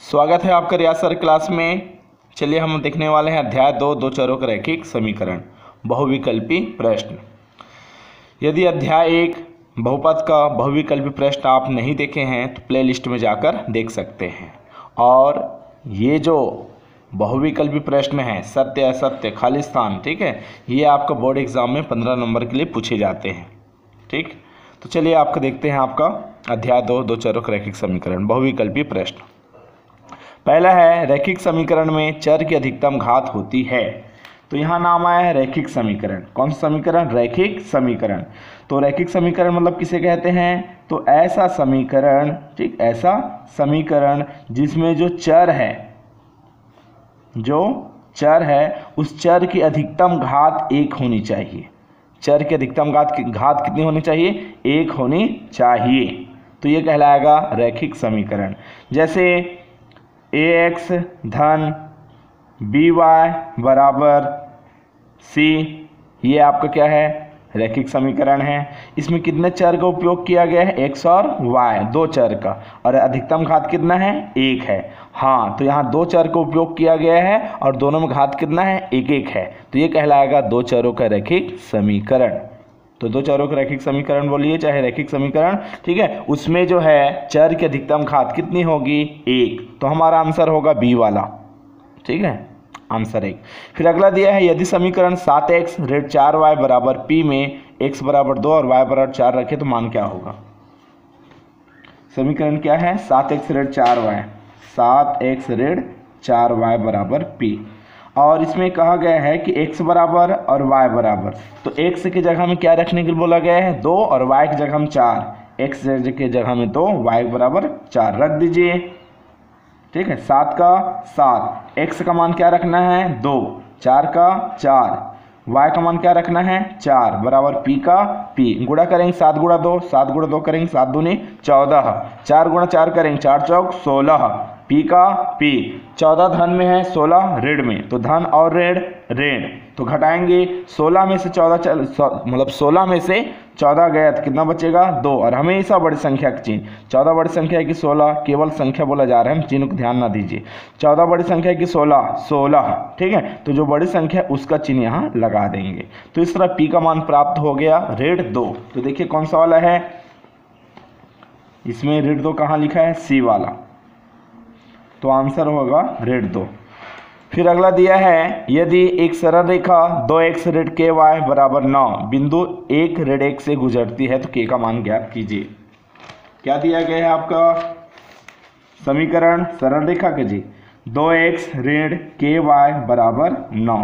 स्वागत है आपका रियाज सर क्लास में। चलिए हम देखने वाले हैं अध्याय 2 दो चरों का रैखिक समीकरण बहुविकल्पी प्रश्न। यदि अध्याय 1 बहुपद का बहुविकल्पी प्रश्न आप नहीं देखे हैं तो प्ले लिस्ट में जाकर देख सकते हैं। और ये जो बहुविकल्पी प्रश्न हैं सत्य असत्य खाली स्थान, ठीक है, ये आपका बोर्ड एग्जाम में 15 नंबर के लिए पूछे जाते हैं। ठीक, तो चलिए आपका देखते हैं आपका अध्याय 2 दो चरों का रैखिक समीकरण बहुविकल्पी प्रश्न। पहला है रैखिक समीकरण में चर की अधिकतम घात होती है। तो यहाँ नाम आया है रैखिक समीकरण। कौन सा समीकरण? रैखिक समीकरण। तो रैखिक समीकरण मतलब किसे कहते हैं? तो ऐसा समीकरण, ठीक, ऐसा समीकरण जिसमें जो चर है उस चर की अधिकतम घात 1 होनी चाहिए। चर की अधिकतम घात कितनी होनी चाहिए? 1 होनी चाहिए। तो ये कहलाएगा रैखिक समीकरण। जैसे ax धन by बराबर c, ये आपका क्या है? रैखिक समीकरण है। इसमें कितने चर का उपयोग किया गया है? x और y, दो चर का, और अधिकतम घात कितना है? 1 है। हाँ, तो यहाँ दो चर का उपयोग किया गया है और दोनों में घात कितना है? 1 है। तो ये कहलाएगा दो चरों का रैखिक समीकरण। तो दो चरों का रैखिक समीकरण बोलिए, चाहे रैखिक समीकरण, ठीक है, उसमें जो है चर की अधिकतम घात कितनी होगी? 1। तो हमारा आंसर होगा बी वाला, ठीक है, आंसर 1। फिर अगला दिया है यदि समीकरण 7x ऋण 4y बराबर p में x बराबर 2 और y बराबर 4 रखे तो मान क्या होगा? समीकरण क्या है? 7x ऋण 4y, 7x ऋण 4y बराबर p। और इसमें कहा गया है कि x बराबर और y बराबर, तो x की जगह में क्या रखने के लिए बोला गया है? 2, और y की जगह में 4। x की जगह में 2, y बराबर 4 रख दीजिए, ठीक है। 7 का 7, x का मान क्या रखना है? 2, 4 का 4, y का मान क्या रखना है? 4 बराबर p का p। गुणा करेंगे 7 गुणा 2, 7 गुणा 2 करेंगे 7 दूनी 14, 4 गुणा 4 करेंगे 4 चौक 16, p का p। 14 धन में है, 16 ऋण में, तो धन और ऋण ऋण, तो घटाएंगे 16 में से 14 मतलब 16 में से 14 गया तो कितना बचेगा? 2। और हमेशा बड़ी संख्या का चिन्ह, 14 बड़ी संख्या है कि 16, केवल संख्या बोला जा रहा है, हम चिन्ह को ध्यान ना दीजिए। 14 बड़ी संख्या है कि 16, ठीक है, तो जो बड़ी संख्या उसका चिन्ह यहाँ लगा देंगे। तो इस तरह p का मान प्राप्त हो गया ऋण 2। तो देखिए कौन सा वाला है इसमें? ऋण 2 कहाँ लिखा है? सी वाला, तो आंसर होगा ऋण 2। फिर अगला दिया है यदि एक सरल रेखा 2x ऋण ky बराबर 9 बिंदु 1 ऋण 1 से गुजरती है तो k का मान ज्ञात कीजिए। क्या दिया गया है आपका समीकरण? सरल रेखा के जी 2x ऋण ky बराबर 9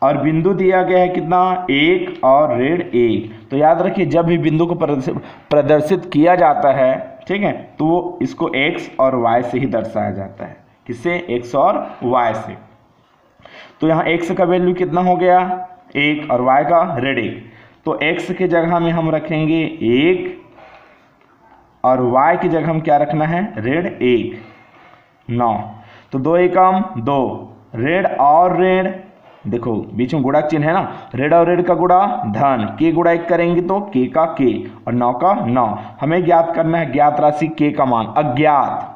और बिंदु दिया गया है कितना? 1 और ऋण 1। तो याद रखिए जब भी बिंदु को प्रदर्शित किया जाता है, ठीक है, तो वो इसको x और y से ही दर्शाया जाता है। किससे? x और y से। तो यहाँ x का वैल्यू कितना हो गया? 1 और y का ऋण 1। तो x की जगह में हम रखेंगे 1 और y की जगह हम क्या रखना है? ऋण 1, 9। तो 2 एकम 2, ऋण और ऋण, देखो बीच में गुणा चिन्ह है ना, ऋण और ऋण का गुणा धन, k गुणा 1 करेंगे तो k का k और 9 का 9। हमें ज्ञात करना है ज्ञात राशि k का मान, अज्ञात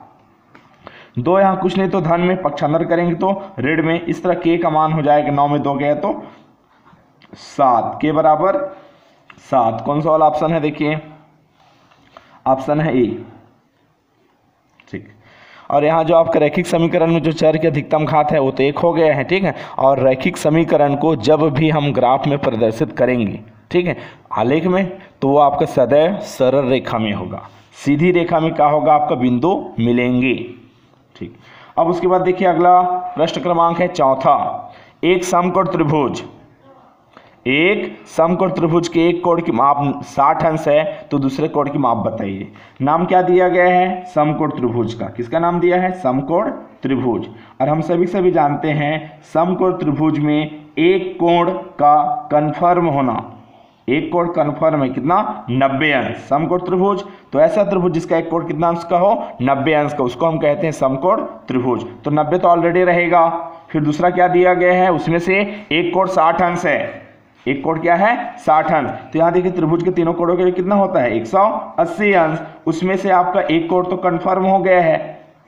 2, यहाँ कुछ नहीं तो धन में पक्षांतर करेंगे तो ऋण में, इस तरह k का मान हो जाएगा 9 में 2 गया तो 7, k बराबर 7। कौन सा वाला ऑप्शन है? देखिए ऑप्शन है ए, ठीक। और यहाँ जो आपका रैखिक समीकरण में जो चर की अधिकतम घात है वो तो 1 हो गया है, ठीक है। और रैखिक समीकरण को जब भी हम ग्राफ में प्रदर्शित करेंगे, ठीक है, आलेख में, तो वो आपका सदैव सरल रेखा में होगा। सीधी रेखा में क्या होगा? आपका बिंदु मिलेंगे, ठीक। अब उसके बाद देखिए अगला प्रश्न क्रमांक है 4। एक समकोण त्रिभुज के एक कोण की माप 60 अंश है तो दूसरे कोण की माप बताइए। नाम क्या दिया गया है? समकोण त्रिभुज का। किसका नाम दिया है? समकोण त्रिभुज। और हम सभी जानते हैं समकोण त्रिभुज में एक कोण का कन्फर्म होना, एक कोण कन्फर्म है कितना? 90 अंश। समकोण त्रिभुज, तो ऐसा त्रिभुज जिसका एक कोण कितना अंश का हो? 90 अंश का, उसको हम कहते हैं समकोण त्रिभुज। तो 90 तो ऑलरेडी रहेगा। फिर दूसरा क्या दिया गया है? उसमें से एक कोण 60 अंश है। एक कोण क्या है? 60 अंश। तो यहाँ देखिए त्रिभुज के तीनों कोणों के लिए कितना होता है? 180 अंश। उसमें से आपका एक कोण तो कंफर्म हो गया है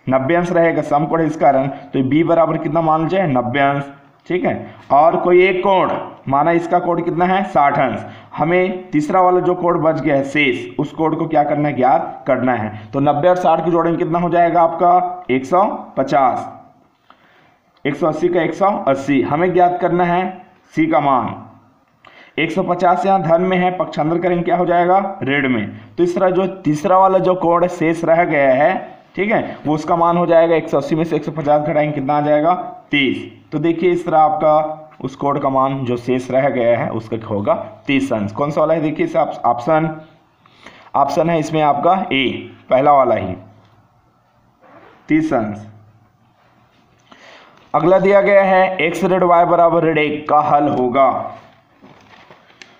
90 अंश रहेगा, सम कोण है इस कारण, तो बी बराबर कितना मान लीजिए 90 अंश। ठीक है, और कोई एक कोण माना इसका कोण कितना है 60 अंश, हमें तीसरा वाला जो कोण बच गया है शेष, उस कोण को क्या करना है, ज्ञात करना है। तो 90 और 60 की जोड़ेंगे कितना हो जाएगा आपका 150, 180 का 180, हमें ज्ञात करना है सी का मान। 150 यहाँ धन में है, पक्षांतर करेंगे क्या हो जाएगा ऋण में, तो इस तरह जो तीसरा वाला जो कोण शेष रह गया है, ठीक है, वो उसका मान हो जाएगा 180 में से 150 घटाएंगे कितना आ जाएगा 30। तो देखिए इस तरह आपका उस कोण का मान जो शेष रह गया है उसका होगा 30 अंश। कौन सा वाला है देखिए ऑप्शन है इसमें आपका ए, पहला वाला ही 30 अंश। अगला दिया गया है x ऋण y बराबर ऋण 1 का हल होगा।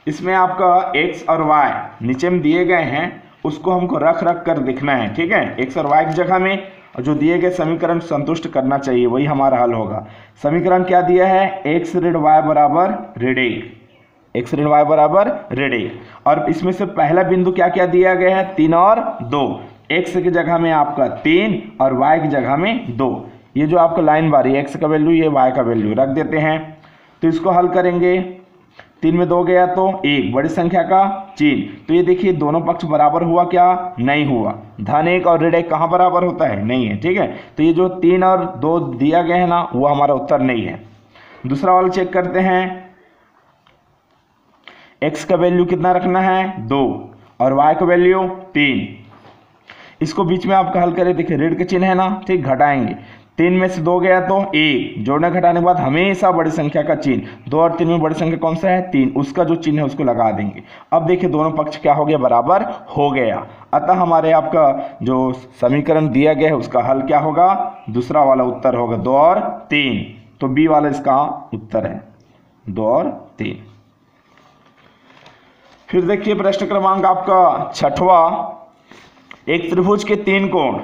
इसमें आपका x और y नीचे में दिए गए हैं, उसको हमको रख कर देखना है। ठीक है, x और y की जगह में जो दिए गए समीकरण संतुष्ट करना चाहिए, वही हमारा हल होगा। समीकरण क्या दिया है, x ऋण y बराबर ऋण 1, x ऋण y बराबर ऋण 1, और इसमें से पहला बिंदु क्या क्या दिया गया है 3 और 2, x की जगह में आपका 3 और y की जगह में 2। ये जो आपका लाइन बारी x का वैल्यू, ये y का वैल्यू रख देते हैं। तो इसको हल करेंगे, 3 में 2 गया तो 1, बड़ी संख्या का चिन्ह, तो ये देखिए दोनों पक्ष बराबर हुआ क्या, नहीं हुआ। धन 1 और ऋण 1 कहाँ बराबर होता है, नहीं है। ठीक है, तो ये जो 3 और 2 दिया गया है ना, वो हमारा उत्तर नहीं है। दूसरा वाला चेक करते हैं, x का वैल्यू कितना रखना है 2 और y का वैल्यू 3। इसको बीच में आपका हल करें, देखिए ऋण के चिन्ह है ना, ठीक, घटाएंगे, 3 में से 2 गया तो 1, जोड़ने घटाने के बाद हमेशा बड़ी संख्या का चिन्ह, 2 और 3 में बड़ी संख्या कौन सा है 3, उसका जो चिन्ह है उसको लगा देंगे। अब देखिए दोनों पक्ष क्या हो गया, बराबर हो गया। अतः हमारे आपका जो समीकरण दिया गया है उसका हल क्या होगा, दूसरा वाला उत्तर होगा 2 और 3। तो बी वाला इसका उत्तर है 2 और 3। फिर देखिए प्रश्न क्रमांक आपका 6वां, एक त्रिभुज के 3 कोण,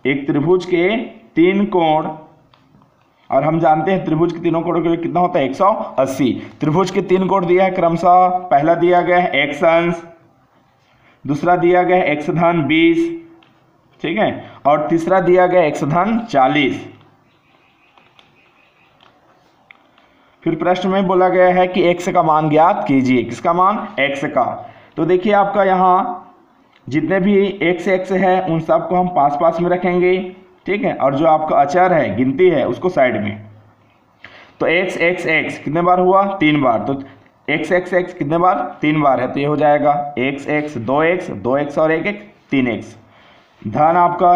एक त्रिभुज के 3 कोण, और हम जानते हैं त्रिभुज के तीनों कोणों के लिए कितना होता है 180। त्रिभुज के 3 कोण दिया है क्रमशः, पहला दिया गया है x अंश, दूसरा दिया गया है x धन 20, ठीक है, और तीसरा दिया गया है x धन 40। फिर प्रश्न में बोला गया है कि x का मान ज्ञात कीजिए, किसका मान, x का। तो देखिए आपका यहाँ जितने भी x है उन सबको हम पास पास में रखेंगे, ठीक है, और जो आपका अचर है, गिनती है, उसको साइड में। तो x कितने बार हुआ 3 बार, तो x कितने बार 3 बार है, तो ये हो जाएगा x 2x और 1 3x। धन आपका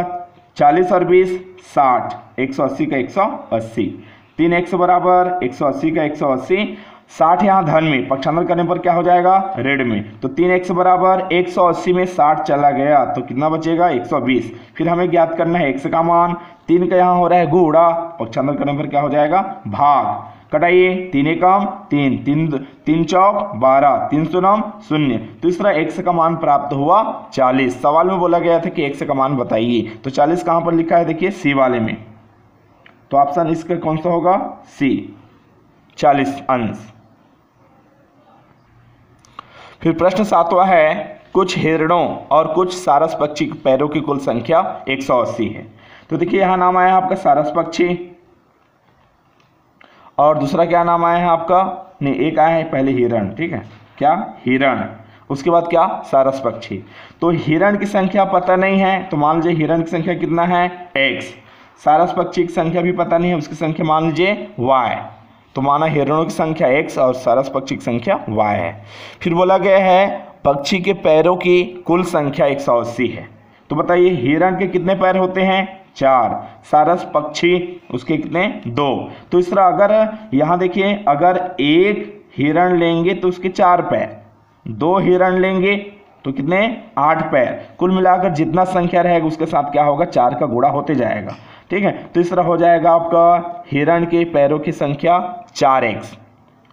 40 और 20 60, 180 का 180, 3x बराबर 180 का 180, 60 यहाँ धन में, पक्षांतर करने पर क्या हो जाएगा ऋण में, तो 3x बराबर 180 में 60 चला गया तो कितना बचेगा 120। फिर हमें ज्ञात करना है x का मान, 3 का यहाँ हो रहा है गुणा, पक्षांतर करने पर क्या हो जाएगा भाग, कटाइए 3 एकम 3, 3 चौक 12, 3 शून्यम 0, तो इस तरह x का मान प्राप्त हुआ 40। सवाल में बोला गया था कि x का मान बताइए, तो 40 कहाँ पर लिखा है देखिए सी वाले में, तो ऑप्शन इसका कौन सा होगा सी, 40 अंश। फिर प्रश्न 7वां है, कुछ हिरणों और कुछ सारस पक्षी के पैरों की कुल संख्या 180 है। तो देखिए यहाँ नाम आया है आपका सारस पक्षी, और दूसरा क्या नाम आया है आपका, नहीं एक आया है पहले हिरण, ठीक है, क्या हिरण, उसके बाद क्या सारस पक्षी। तो हिरण की संख्या पता नहीं है, तो मान लीजिए हिरण की संख्या कितना है x, सारस पक्षी की संख्या भी पता नहीं है, उसकी संख्या मान लीजिए y, तो माना हिरणों की संख्या x और सारस पक्षी की संख्या y है। फिर बोला गया है पक्षी के पैरों की कुल संख्या 180 है। तो बताइए हिरण के कितने पैर होते हैं 4, सारस पक्षी उसके कितने 2। तो इस तरह अगर यहाँ देखिए अगर एक हिरण लेंगे तो उसके 4 पैर, 2 हिरण लेंगे तो कितने 8 पैर, कुल मिलाकर जितना संख्या रहेगा उसके साथ क्या होगा 4 का गुणा होते जाएगा, ठीक है। तो इस तरह हो जाएगा आपका हिरण के पैरों की संख्या 4x,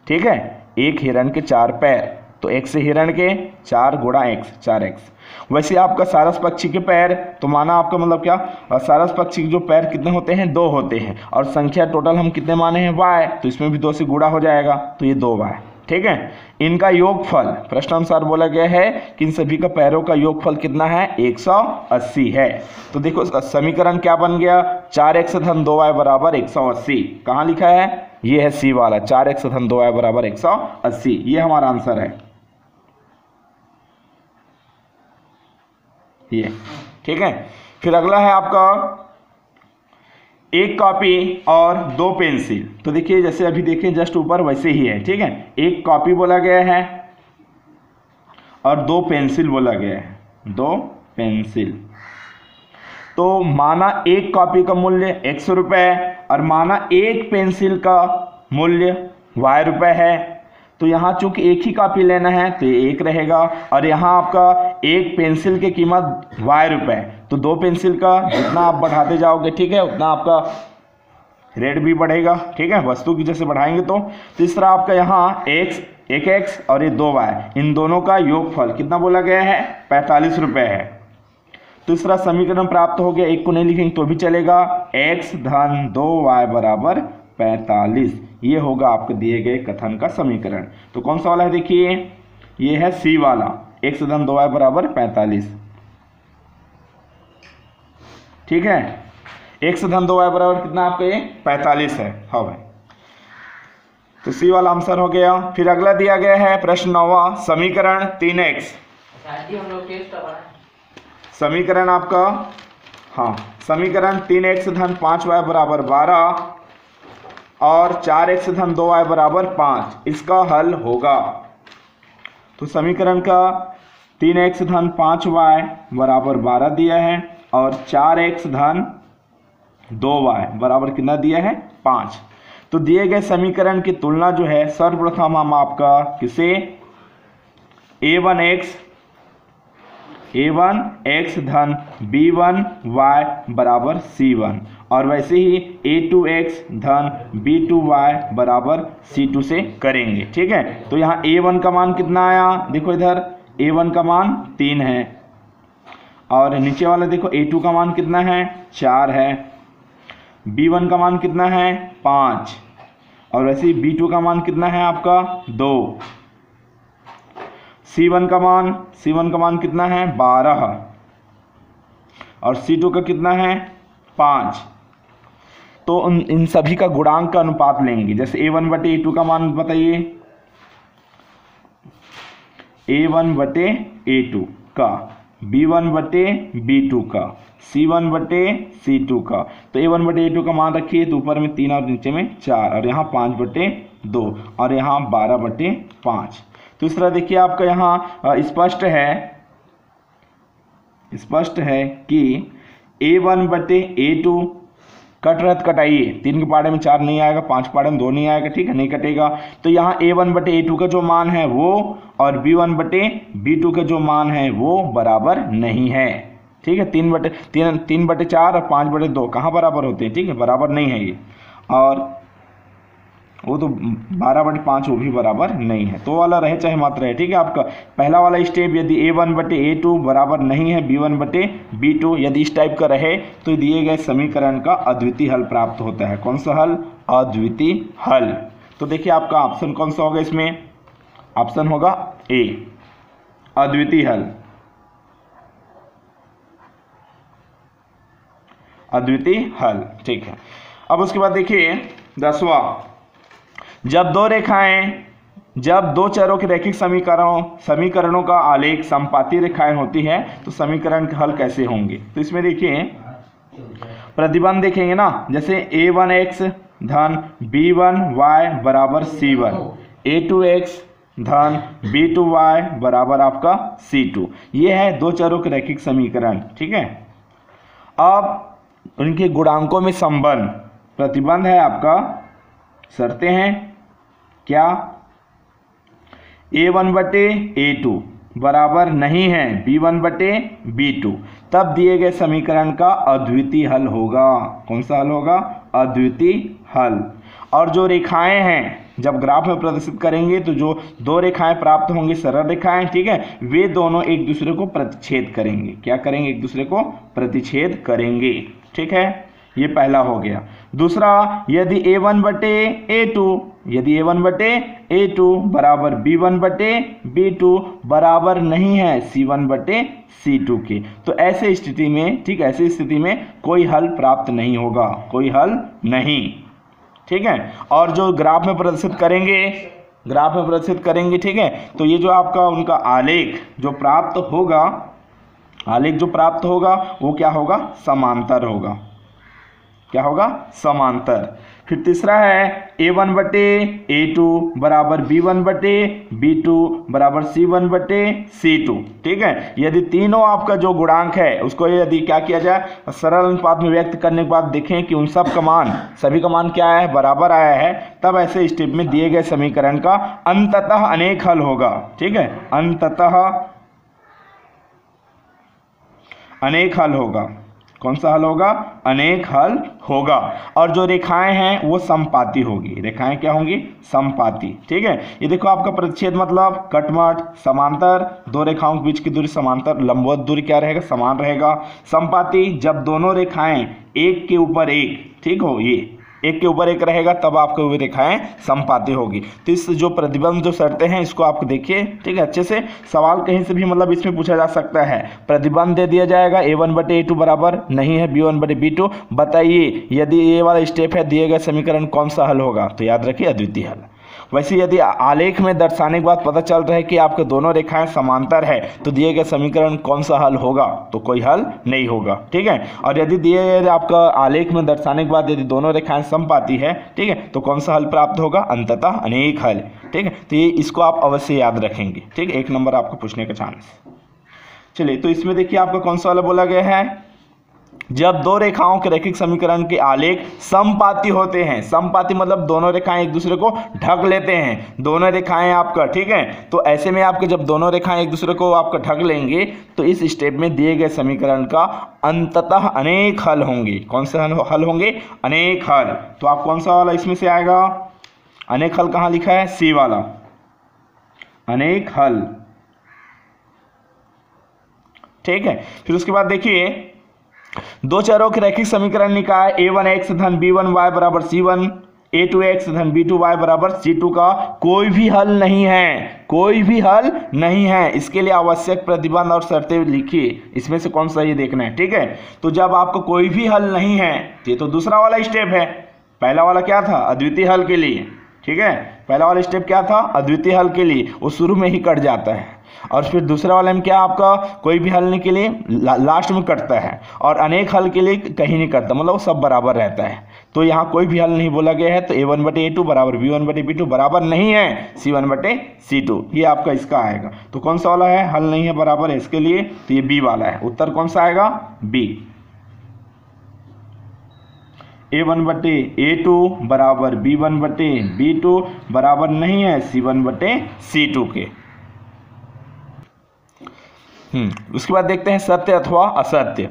ठीक है, एक हिरण के 4 पैर, तो x से हिरण के 4 गुणा x 4x। वैसे आपका सारस पक्षी के पैर, तो माना आपका मतलब क्या, सारस पक्षी के जो पैर कितने होते हैं 2 होते हैं, और संख्या टोटल हम कितने माने हैं y, तो इसमें भी 2 से गुणा हो जाएगा, तो ये 2y, ठीक है। इनका योगफल प्रश्नानुसार बोला गया है कि इन सभी का पैरों का योगफल कितना है 180 है। तो देखो समीकरण क्या बन गया 4x धन 2y बराबर 180। कहाँ लिखा है, ये है सी वाला 4x धन 2y बराबर 180, ये हमारा आंसर है ये, ठीक है। फिर अगला है आपका एक कॉपी और 2 पेंसिल। तो देखिए जैसे अभी देखें जस्ट ऊपर वैसे ही है, ठीक है। एक कॉपी बोला गया है और 2 पेंसिल बोला गया है, 2 पेंसिल। तो माना एक कॉपी का मूल्य 100 रुपये और माना एक पेंसिल का मूल्य y रुपये है। तो यहाँ चूंकि एक ही कॉपी लेना है तो ये 1 रहेगा और यहाँ आपका एक पेंसिल की कीमत y रुपये, तो 2 पेंसिल का जितना आप बढ़ाते जाओगे, ठीक है, उतना आपका रेट भी बढ़ेगा, ठीक है, वस्तु की जैसे बढ़ाएंगे। तो तीसरा आपका यहाँ एक x और ये 2y, इन दोनों का योगफल कितना बोला गया है 45 रुपये है। तीसरा समीकरण प्राप्त हो गया, एक को नहीं लिखेंगे तो भी चलेगा, x धन 2y बराबर 45। ये होगा आपके दिए गए कथन का समीकरण। तो कौन सा वाला है, देखिए ये है सी वाला, x धन 2y बराबर 45, ठीक है। x धन 2y बराबर कितना आपके 45 है, हाँ भाई। तो सी वाला आंसर हो गया। फिर अगला दिया गया है प्रश्न 9वां, समीकरण 3x। समीकरण आपका, हाँ, समीकरण 3x धन 5y बराबर 12 और 4x धन 2y बराबर 5, इसका हल होगा। तो समीकरण का 3x धन 5y बराबर 12 दिया है और 4x धन 2y बराबर कितना दिया है 5। तो दिए गए समीकरण की तुलना जो है सर्वप्रथम हम आपका किसे a1x धन b1y बराबर c1 और वैसे ही a2x धन b2y बराबर c2 से करेंगे, ठीक है। तो यहाँ a1 का मान कितना आया, देखो इधर a1 का मान 3 है और नीचे वाला देखो a2 का मान कितना है 4 है, b1 का मान कितना है 5 और वैसे ही b2 का मान कितना है आपका 2, c1 का मान कितना है 12 और c2 का कितना है 5। तो इन सभी का गुणांक का अनुपात लेंगे। जैसे a1 बटे a2 का मान बताइए, a1 बटे a2 का, b1 बटे b2 का, c1 बटे c2 का। तो a1 बटे a2 का मान रखिए तो ऊपर में 3 और नीचे में 4 और यहाँ 5 बटे 2 और यहाँ 12 बटे 5। दूसरा देखिए आपका यहाँ स्पष्ट है कि a1 बटे a2 कट रहा कटाइए, 3 के पाड़े में 4 नहीं आएगा, 5 पाड़े में 2 नहीं आएगा, ठीक है, नहीं कटेगा। तो यहाँ a1 बटे a2 का जो मान है वो और b1 बटे b2 का जो मान है वो बराबर नहीं है, ठीक है। 3 बटे 4 और 5 बटे 2 कहाँ बराबर होते हैं, ठीक है, बराबर नहीं है ये। और वो तो 12 बटे 5 वो भी बराबर नहीं है, तो वाला रहे चाहे मात्र रहे, ठीक है। आपका पहला वाला स्टेप यदि a1 बटे a2 बराबर नहीं है b1 बटे b2, यदि इस टाइप का रहे तो दिए गए समीकरण का अद्वितीय हल प्राप्त होता है। कौन सा हल, अद्वितीय हल। तो देखिए आपका ऑप्शन कौन सा होगा, इसमें ऑप्शन होगा ए, अद्वितीय हल, अद्वितीय हल, ठीक है। अब उसके बाद देखिए 10वां, जब दो चरों के रैखिक समीकरणों का आलेख समपाती रेखाएं होती है तो समीकरण के हल कैसे होंगे। तो इसमें देखिए प्रतिबंध देखेंगे ना, जैसे a1x धन b1y बराबर c1, a2x धन b2y बराबर आपका c2, ये है दो चरों के रैखिक समीकरण, ठीक है। अब उनके गुणांकों में संबंध, प्रतिबंध है आपका, शर्तें हैं क्या, a1 बटे a2 बराबर नहीं है b1 बटे b2, तब दिए गए समीकरण का अद्वितीय हल होगा। कौन सा हल होगा, अद्वितीय हल। और जो रेखाएं हैं जब ग्राफ में प्रदर्शित करेंगे तो जो दो रेखाएं प्राप्त होंगी सरल रेखाएं, ठीक है, वे दोनों एक दूसरे को प्रतिच्छेद करेंगे। क्या करेंगे, एक दूसरे को प्रतिच्छेद करेंगे, ठीक है। ये पहला हो गया। दूसरा, यदि a1 बटे a2, यदि a1 बटे a2 बराबर b1 बटे b2 बराबर नहीं है c1 बटे c2 के, तो ऐसे स्थिति में, ठीक, ऐसी स्थिति में कोई हल प्राप्त नहीं होगा, कोई हल नहीं। ठीक है, और जो ग्राफ में प्रदर्शित करेंगे, ग्राफ में प्रदर्शित करेंगे, ठीक है, तो ये जो आपका उनका आलेख जो प्राप्त होगा, आलेख जो प्राप्त होगा वो क्या होगा, समांतर होगा। क्या होगा, समांतर। फिर तीसरा है a1 बटे a2 बराबर b1 बटे b2 बराबर c1 बटे c2। ठीक है, यदि तीनों आपका जो गुणांक है उसको यदि क्या किया जाए, सरल अनुपात में व्यक्त करने के बाद देखें कि उन सब का मान, सभी का मान क्या है, बराबर आया है, तब ऐसे स्टेप में दिए गए समीकरण का अंततः अनेक हल होगा। ठीक है, अंततः अनेक हल होगा। कौन सा हल होगा, अनेक हल होगा। और जो रेखाएं हैं वो समपाती होगी, रेखाएं क्या होंगी, समपाती। ठीक है, ये देखो आपका प्रतिच्छेद मतलब कटमट, समांतर, दो रेखाओं के बीच की दूरी समांतर, लंबवत दूरी क्या रहेगा, समान रहेगा। समपाती, जब दोनों रेखाएं एक के ऊपर एक, ठीक हो, ये एक के ऊपर एक रहेगा तब आपको वो रेखाएं समपाती होगी। तो इस जो प्रतिबंध जो शर्तें हैं इसको आप देखिए, ठीक है, अच्छे से। सवाल कहीं से भी मतलब इसमें पूछा जा सकता है, प्रतिबंध दे दिया जाएगा a1 बटे a2 बराबर नहीं है b1 बटे b2, बताइए यदि ये वाला स्टेप है दिए गए समीकरण कौन सा हल होगा, तो याद रखिए अद्वितीय हल। वैसे यदि आलेख में दर्शाने के बाद पता चल रहा है कि आपके दोनों रेखाएं समांतर है तो दिए गए समीकरण कौन सा हल होगा, तो कोई हल नहीं होगा। ठीक है, और यदि दिए गए आपका आलेख में दर्शाने के बाद यदि दोनों रेखाएं समपाती है, ठीक है, तो कौन सा हल प्राप्त होगा, अंततः अनेक हल। ठीक है, तो ये इसको आप अवश्य याद रखेंगे। ठीक है, 1 नंबर आपको पूछने का चांस। चलिए, तो इसमें देखिए आपका कौन सा वाला बोला गया है, जब दो रेखाओं के रैखिक समीकरण के आलेख समपाती होते हैं, समपाती मतलब दोनों रेखाएं एक दूसरे को ढक लेते हैं, दोनों रेखाएं आपका, ठीक है, तो ऐसे में आपके जब दोनों रेखाएं एक दूसरे को आपका ढक लेंगे तो इस स्टेप में दिए गए समीकरण का अंततः अनेक हल होंगे। कौन से हल होंगे, अनेक हल। तो आप कौन सा वाला इसमें से आएगा, अनेक हल कहाँ लिखा है, सी वाला, अनेक हल। ठीक है, फिर उसके बाद देखिए, दो चरों के रैखिक समीकरण निकाय a1x धन b1y बराबर c1, a2x धन b2y बराबर c2 का कोई भी हल नहीं है, कोई भी हल नहीं है। इसके लिए आवश्यक प्रतिबंध और शर्तें लिखिए, इसमें से कौन सा ये देखना है। ठीक है, तो जब आपको कोई भी हल नहीं है तो ये तो दूसरा वाला स्टेप है, पहला वाला क्या था, अद्वितीय हल के लिए। ठीक है, पहला वाला स्टेप क्या था, अद्वितीय हल के लिए, वो शुरू में ही कट जाता है। और फिर दूसरा वाला में क्या आपका कोई भी हल नहीं के लिए लास्ट में कटता है, और अनेक हल के लिए कहीं नहीं कटता, मतलब वो सब बराबर रहता है। तो यहाँ कोई भी हल नहीं बोला गया है, तो a1 बटे a2 बराबर b1 बटे b2 बराबर नहीं है c1 बटे c2, ये आपका इसका आएगा। तो कौन सा वाला है, हल नहीं है, बराबर है इसके लिए, तो ये b वाला है। उत्तर कौन सा आएगा, b। a1 बटे a2 बराबर b1 बटे b2 बराबर नहीं है c1 बटे c2 के। उसके बाद देखते हैं सत्य अथवा असत्य।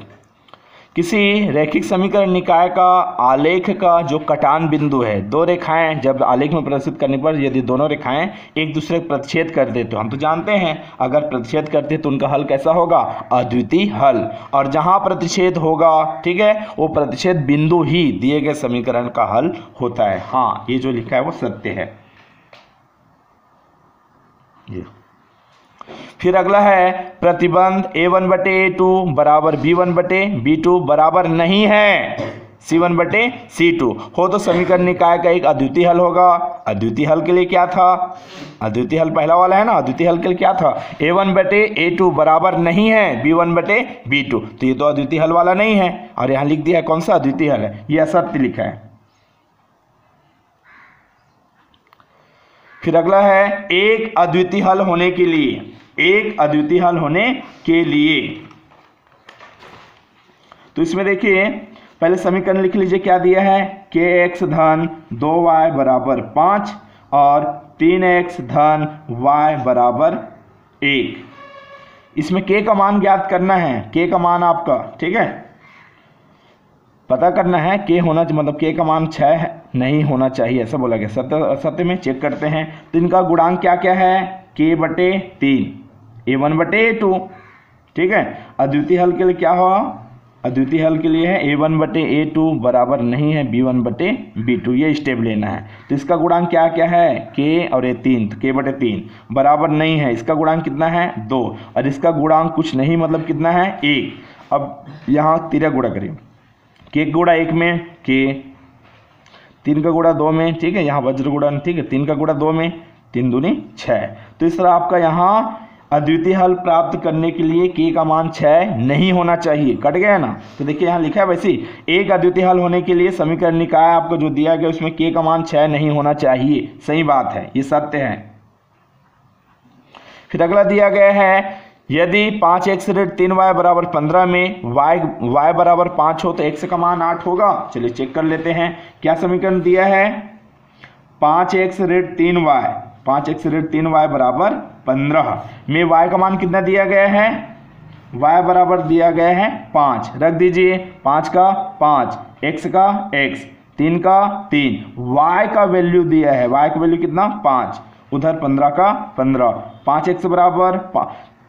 किसी रैखिक समीकरण निकाय का आलेख का जो कटान बिंदु है, दो रेखाएं जब आलेख में प्रदर्शित करने पर यदि दोनों रेखाएं एक दूसरे को प्रतिच्छेद कर दे, तो हम तो जानते हैं अगर प्रतिच्छेद करते तो उनका हल कैसा होगा, अद्वितीय हल। और जहां प्रतिच्छेद होगा, ठीक है, वो प्रतिच्छेद बिंदु ही दिए गए समीकरण का हल होता है। हाँ, ये जो लिखा है वो सत्य है। ये फिर अगला है प्रतिबंध a1 बटे a2 बराबर b1 बटे b2 बराबर नहीं है c1 बटे c2 हो तो समीकरण निकाय का एक अद्वितीय हल होगा। अद्वितीय हल के लिए क्या था, अद्वितीय हल पहला वाला है ना, अद्वितीय हल के लिए क्या था, a1 बटे a2 बराबर नहीं है b1 बटे b2, तो ये तो अद्वितीय हल वाला नहीं है, और यहाँ लिख दिया है कौन सा अद्वितीय हल है, ये असत्य लिखा है। फिर अगला है एक अद्वितीय हल होने के लिए, एक अद्वितीय हल होने के लिए, तो इसमें देखिए पहले समीकरण लिख लीजिए, क्या दिया है, kx धन 2y बराबर 5 और 3x धन y बराबर 1। इसमें k का मान ज्ञात करना है, k का मान आपका, ठीक है, पता करना है, k होना मतलब k का मान 6 नहीं होना चाहिए, ऐसा बोला गया। सत्य में चेक करते हैं, तो इनका गुणांक क्या क्या है, k बटे 3, a1 बटे a2। ठीक है, अद्वितीय हल के लिए क्या होगा, अद्वितीय हल के लिए है a1/a2 बराबर नहीं है b1/b2, ये स्टेप लेना है। तो इसका गुणांक क्या क्या है, k और a3, तो k/3 बराबर नहीं है, इसका गुणांक कितना है 2, और इसका गुणांक कुछ नहीं मतलब कितना है 1। अब यहाँ तिर्यक गुणा करें, k गुणा 1 में k, 3 का गुणा 2 में, ठीक है, यहाँ वज्र गुणन, ठीक है, 3 का गुणा 2 में, 3 दूनी 6। तो इस तरह आपका यहाँ अद्वितीय हल प्राप्त करने के लिए k का मान 6 नहीं होना चाहिए, कट गया ना। तो देखिए यहाँ लिखा है वैसे ही, एक अद्वितीय हल होने के लिए समीकरण निकाय आपको जो दिया गया उसमें k का मान 6 नहीं होना चाहिए, सही बात है, ये सत्य है। फिर अगला दिया गया है यदि 5x - 3y बराबर 15 में y बराबर 5 हो तो x का मान 8 होगा। चलिए चेक कर लेते हैं, क्या समीकरण दिया है, 5x - 3y, 5x - 3y बराबर 15 में y का मान कितना दिया गया है, y बराबर दिया गया है 5, रख दीजिए 5 का 5, x का x, 3 का 3, y का वैल्यू दिया है, y का वैल्यू कितना 5, उधर 15 का 15, 5x बराबर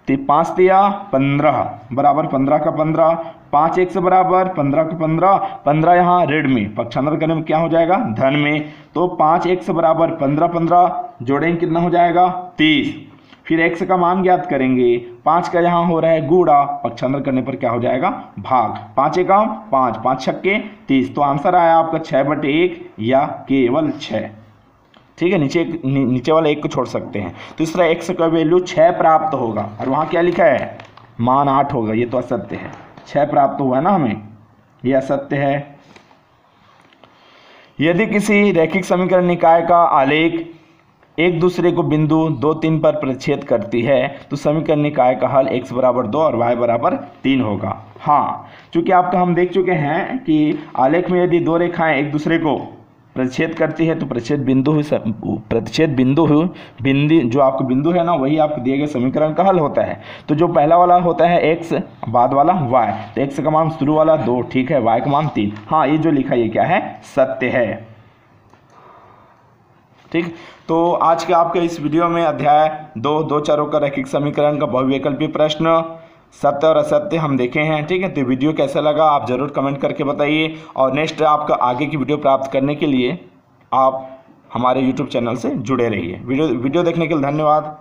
5 दिया 15 बराबर 15 का 15, 5x बराबर 15 का 15, 15 यहाँ ऋण में, पक्षांतर करने में क्या हो जाएगा धन में, तो 5x बराबर 15, 15 जोड़ेंगे कितना हो जाएगा 30। फिर x का मान ज्ञात करेंगे, 5 का यहाँ हो रहा है गुणा, पक्षांतर करने पर क्या हो जाएगा भाग, 5 का 5, 5 छक्के 30, तो आंसर आया आपका 6/1 या केवल 6, ठीक है। नीचे वाला 1 को छोड़ सकते हैं। तो इस तरह x का वैल्यू 6 प्राप्त होगा, और वहाँ क्या लिखा है मान 8 होगा, ये तो असत्य है, 6 प्राप्त हुआ ना हमें, ये असत्य है। यदि किसी रैखिक समीकरण निकाय का आलेख एक दूसरे को बिंदु 2, 3 पर प्रतिच्छेद करती है तो समीकरण निकाय का हल x बराबर 2 और y बराबर 3 होगा। हाँ, चूंकि आपका हम देख चुके हैं कि आलेख में यदि दो रेखाएं एक दूसरे को प्रतिच्छेद करती है तो प्रतिच्छेद बिंदु जो आपका बिंदु है ना, वही आपको दिए गए समीकरण का हल होता है। तो जो पहला वाला होता है x, बाद वाला y, तो x का मान शुरू वाला 2, ठीक है, y का मान 3। हाँ, ये जो लिखा ये क्या है सत्य है, ठीक। तो आज के आपके इस वीडियो में अध्याय 2 चरों का रैखिक समीकरण का बहुविकल्पीय प्रश्न सत्य और असत्य हम देखे हैं, ठीक है। तो वीडियो कैसा लगा आप ज़रूर कमेंट करके बताइए, और नेक्स्ट आपका आगे की वीडियो प्राप्त करने के लिए आप हमारे YouTube चैनल से जुड़े रहिए। वीडियो देखने के लिए धन्यवाद।